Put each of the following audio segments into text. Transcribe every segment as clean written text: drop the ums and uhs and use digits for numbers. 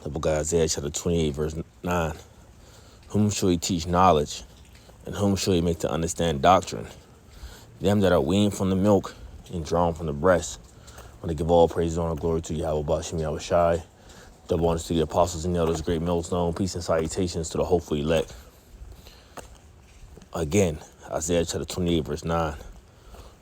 The book of Isaiah, chapter 28, verse 9. Whom shall he teach knowledge, and whom shall he make to understand doctrine? Them that are weaned from the milk and drawn from the breast. I want to give all praise, honor, glory to Yahweh Bashim Yahweh Shai. Double honors to the apostles and the elders, great millstone. Peace and salutations to the hopeful elect. Again, Isaiah chapter 28, verse 9.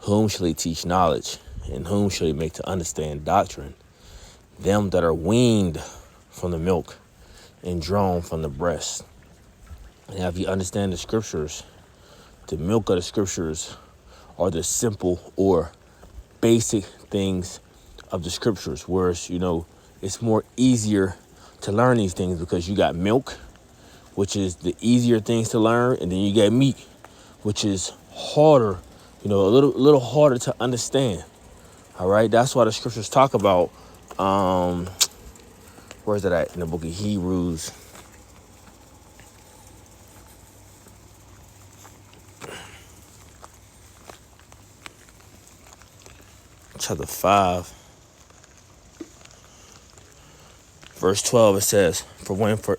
Whom shall he teach knowledge, and whom shall he make to understand doctrine? Them that are weaned from the milk and drawn from the breast. Now, if you understand the scriptures, the milk of the scriptures are the simple or basic things of the scriptures. Whereas, it's more easier to learn these things because you got milk, which is the easier things to learn, and then you got meat, which is harder, a little harder to understand. All right, that's why the scriptures talk about. Where's that at in the book of Hebrews? Chapter 5, verse 12, it says, For the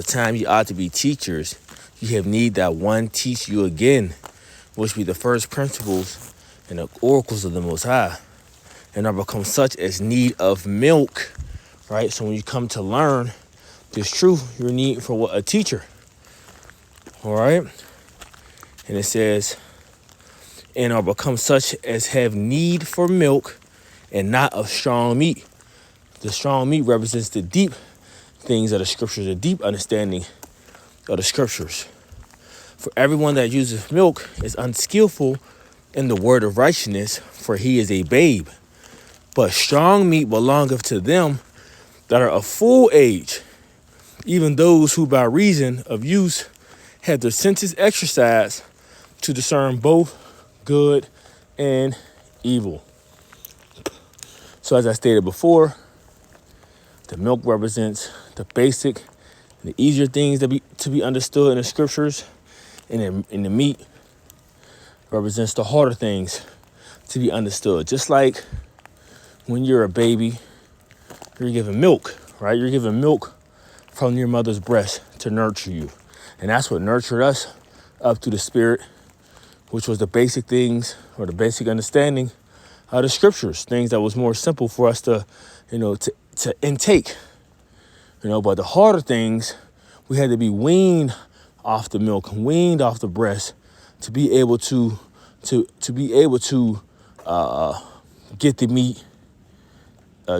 time you ought to be teachers, you have need that one teach you again, which be the first principles and the oracles of the Most High, and are become such as need of milk. Right? So when you come to learn this truth, you're needing for what? A teacher. All right? And it says, and are become such as have need for milk and not of strong meat. The strong meat represents the deep things of the scriptures, the deep understanding of the scriptures. For everyone that uses milk is unskillful in the word of righteousness, for he is a babe. But strong meat belongeth to them that are of full age, even those who by reason of use have their senses exercised to discern both good and evil. So as I stated before, the milk represents the basic, the easier things to be understood in the scriptures, and the meat represents the harder things to be understood. Just like when you're a baby, you're given milk, right? You're given milk from your mother's breast to nurture you. And that's what nurtured us up to the spirit, which was the basic things or the basic understanding of the scriptures, things that was more simple for us to intake. But the harder things, we had to be weaned off the milk, weaned off the breast to be able to get the meat,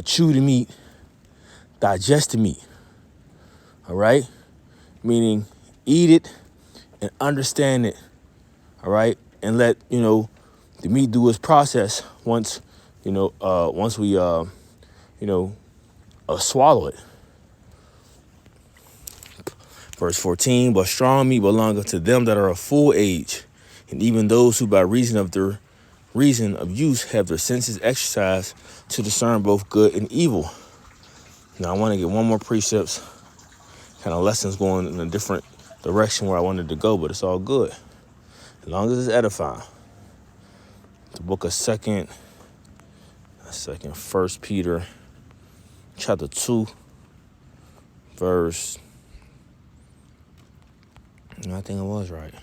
chew the meat, digest the meat. All right? Meaning eat it and understand it. All right? And let, the meat do its process once we swallow it. Verse 14, but strong meat belongeth to them that are of full age, and even those who by reason of use have their senses exercised to discern both good and evil. Now I want to get one more precepts, kind of lessons going in a different direction where I wanted to go, but it's all good. As long as it's edifying. The book of First Peter, chapter 2, verse, I think it was right.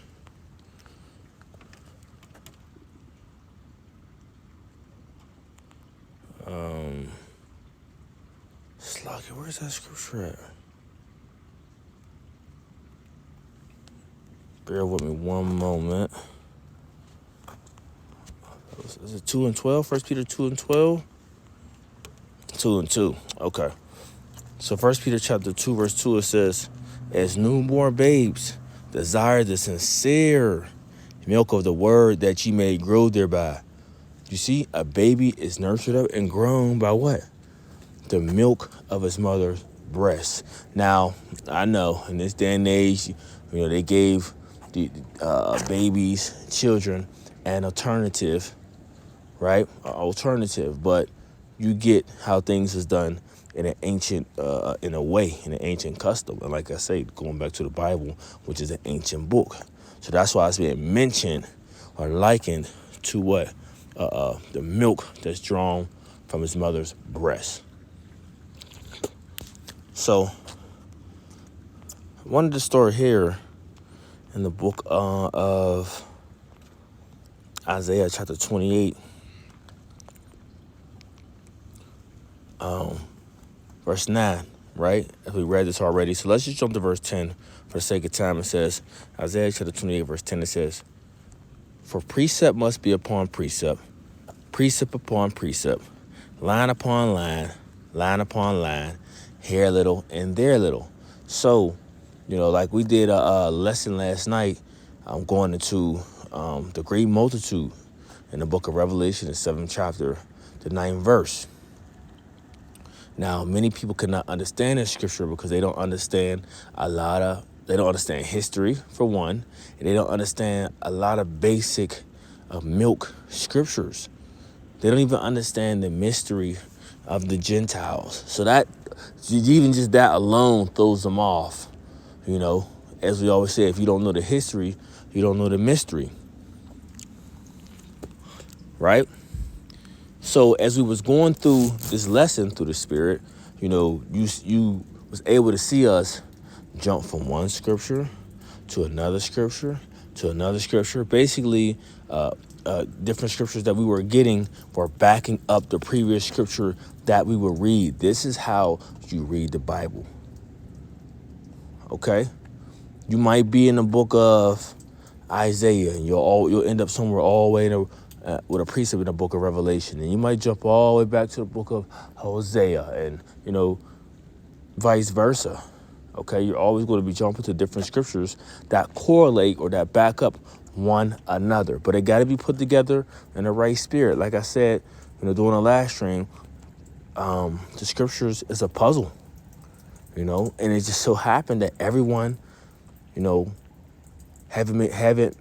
Sluggy, where's that scripture at? Bear with me one moment. Is it 2 and 12? 1 Peter 2 and 12? 2 and 2. Okay. So 1 Peter chapter 2, verse 2, it says, as newborn babes, desire the sincere milk of the word that ye may grow thereby. You see, a baby is nurtured up and grown by what? The milk of his mother's breast. Now, I know in this day and age, they gave the babies, children, an alternative, right? Alternative, but you get how things is done in an ancient, in an ancient custom. And like I say, going back to the Bible, which is an ancient book. So that's why it's being mentioned or likened to what? The milk that's drawn from his mother's breast. So, I wanted to start here in the book of Isaiah chapter 28, verse 9, right? As we read this already. So let's just jump to verse 10 for the sake of time. It says, Isaiah chapter 28, verse 10, it says, "For precept must be upon precept, precept upon precept, line upon line, line upon line, here a little and there a little." So, like we did a lesson last night, I'm going into the great multitude in the book of Revelation, the 7th chapter, the 9th verse. Now, many people cannot understand this scripture because they don't understand they don't understand history, for one, and they don't understand a lot of basic milk scriptures. They don't even understand the mystery of the Gentiles. So that, even just that alone throws them off. As we always say, if you don't know the history, you don't know the mystery. Right? So as we was going through this lesson through the Spirit, you was able to see us jump from one scripture to another scripture to another scripture. Basically, different scriptures that we were getting were backing up the previous scripture that we would read. This is how you read the Bible. Okay? You might be in the book of Isaiah, and you'll end up somewhere all the way with a precept in the book of Revelation, and you might jump all the way back to the book of Hosea, and vice versa. Okay, you're always going to be jumping to different scriptures that correlate or that back up one another, but it got to be put together in the right spirit. Like I said, during the last stream, the scriptures is a puzzle, and it just so happened that everyone, haven't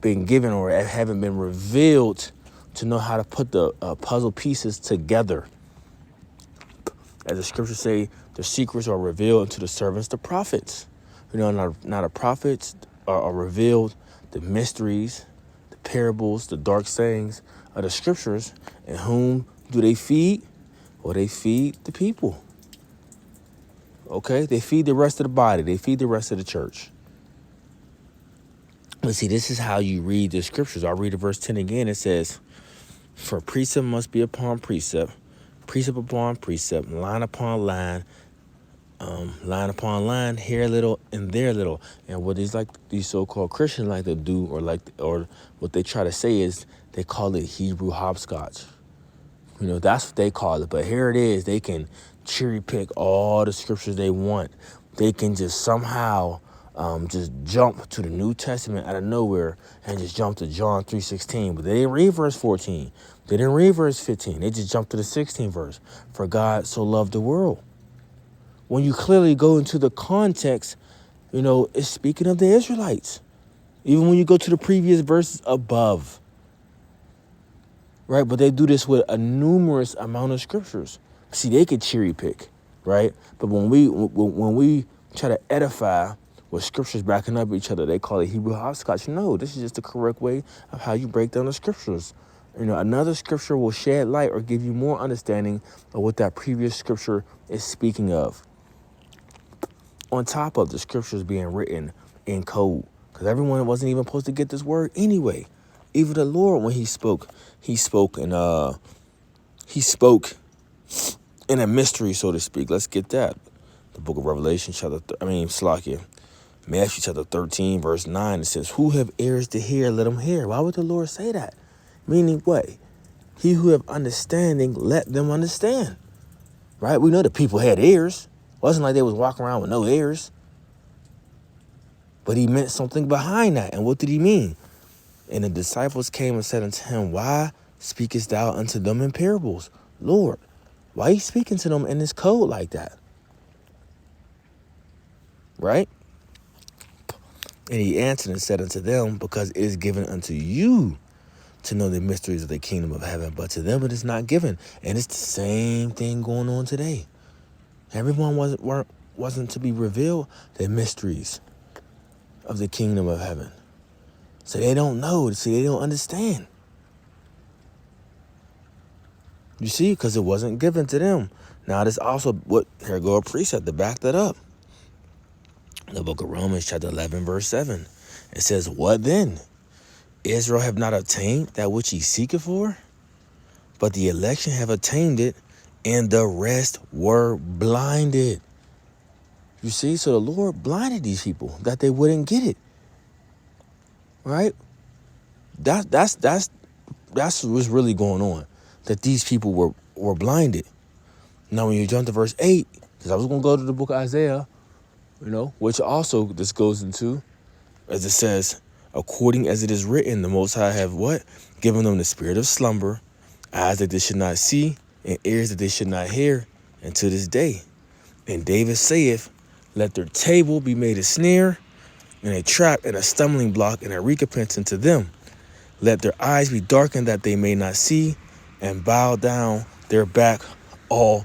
been given or haven't been revealed to know how to put the puzzle pieces together. As the scriptures say, the secrets are revealed to the servants, the prophets. Now the prophets are revealed the mysteries, the parables, the dark sayings of the scriptures. And whom do they feed? Well, they feed the people. Okay? They feed the rest of the body. They feed the rest of the church. But see, this is how you read the scriptures. I'll read the verse 10 again. It says, "For precept must be upon precept, precept upon precept, line upon line, line upon line, here a little and there a little." And what these so-called Christians like to do, or what they try to say is they call it Hebrew hopscotch. That's what they call it. But here it is. They can cherry pick all the scriptures they want. They can just somehow just jump to the New Testament out of nowhere and just jump to John 3:16. But they didn't read verse 14. They didn't read verse 15. They just jumped to the 16th verse. "For God so loved the world." When you clearly go into the context, it's speaking of the Israelites. Even when you go to the previous verses above. Right? But they do this with a numerous amount of scriptures. See, they could cherry pick, right? But when we try to edify with scriptures backing up each other, they call it Hebrew hopscotch. No, this is just the correct way of how you break down the scriptures. Another scripture will shed light or give you more understanding of what that previous scripture is speaking of. On top of the scriptures being written in code, because everyone wasn't even supposed to get this word anyway. Even the Lord, when he spoke in a mystery, so to speak. Let's get that. The book of Revelation, Matthew chapter 13, verse 9, it says, "Who have ears to hear, let them hear." Why would the Lord say that? Meaning what? He who have understanding, let them understand. Right? We know the people had ears. It wasn't like they was walking around with no ears. But he meant something behind that. And what did he mean? "And the disciples came and said unto him, Why speakest thou unto them in parables?" Lord, why are you speaking to them in this code like that? Right? "And he answered and said unto them, Because it is given unto you to know the mysteries of the kingdom of heaven, but to them it is not given." And it's the same thing going on today. Everyone wasn't to be revealed the mysteries of the kingdom of heaven. So they don't know. See, they don't understand. You see, because it wasn't given to them. Now, this also here go a precept to back that up. The book of Romans, chapter 11, verse 7. It says, what then? Israel have not obtained that which he seeketh for? But the election have attained it, and the rest were blinded. You see, so the Lord blinded these people that they wouldn't get it. Right? That's what's really going on. That these people were blinded. Now, when you jump to verse 8, because I was going to go to the book of Isaiah, which also this goes into, as it says, according as it is written, the Most High have what? Given them the spirit of slumber, eyes that they should not see, and ears that they should not hear, and to this day. And David saith, let their table be made a snare, and a trap, and a stumbling block, and a recompense unto them. Let their eyes be darkened that they may not see, and bow down their back all